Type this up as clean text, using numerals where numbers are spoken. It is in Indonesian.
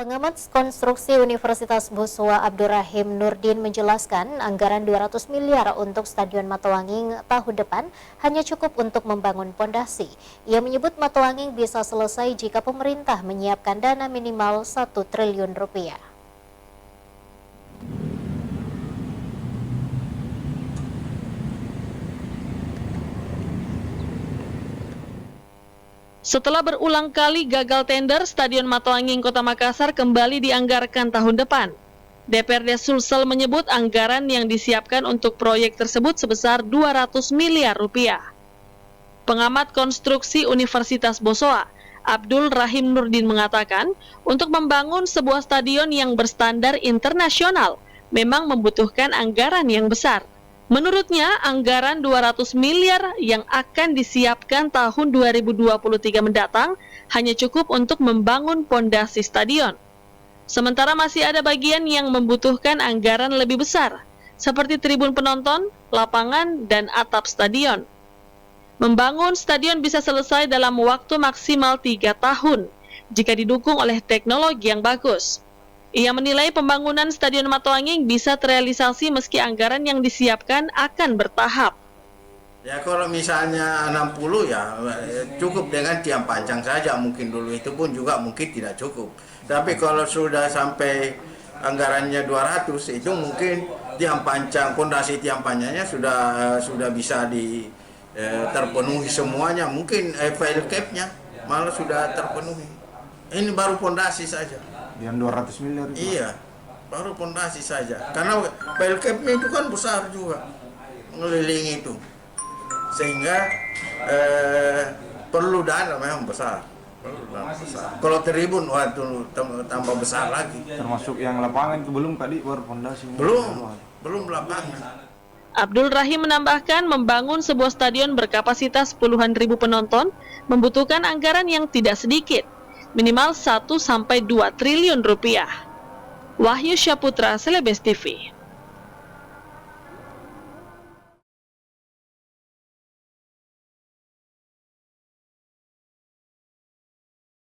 Pengamat konstruksi Universitas Boswa Abdurrahim Nurdin menjelaskan anggaran 200 miliar untuk Stadion Matoanging tahun depan hanya cukup untuk membangun pondasi. Ia menyebut Matoanging bisa selesai jika pemerintah menyiapkan dana minimal 1 triliun rupiah. Setelah berulang kali gagal tender, Stadion Matoanging Kota Makassar kembali dianggarkan tahun depan. DPRD Sulsel menyebut anggaran yang disiapkan untuk proyek tersebut sebesar 200 miliar rupiah. Pengamat konstruksi Universitas Boswa, Abdul Rahim Nurdin mengatakan, untuk membangun sebuah stadion yang berstandar internasional memang membutuhkan anggaran yang besar. Menurutnya, anggaran 200 miliar yang akan disiapkan tahun 2023 mendatang hanya cukup untuk membangun pondasi stadion. Sementara masih ada bagian yang membutuhkan anggaran lebih besar, seperti tribun penonton, lapangan, dan atap stadion. Membangun stadion bisa selesai dalam waktu maksimal 3 tahun, jika didukung oleh teknologi yang bagus. Ia menilai pembangunan Stadion Matoanging bisa terrealisasi meski anggaran yang disiapkan akan bertahap. Ya kalau misalnya 60 ya cukup dengan tiang panjang saja, mungkin dulu itu pun juga mungkin tidak cukup. Tapi kalau sudah sampai anggarannya 200 itu mungkin tiang panjang, fondasi tiang panjangnya sudah bisa terpenuhi semuanya. Mungkin file cap-nya malah sudah terpenuhi. Ini baru fondasi saja. Yang 200 miliar itu? Iya, baru fondasi saja. Karena file cap-nya itu kan besar juga, mengelilingi itu. Sehingga perlu dana memang besar. Kalau tribun, waktu tambah besar lagi. Termasuk yang lapangan itu belum tadi, baru fondasi? Belum lapangan. Abdul Rahim menambahkan membangun sebuah stadion berkapasitas puluhan ribu penonton membutuhkan anggaran yang tidak sedikit, minimal 1-2 triliun rupiah. Wahyu Syaputra, Celebes TV.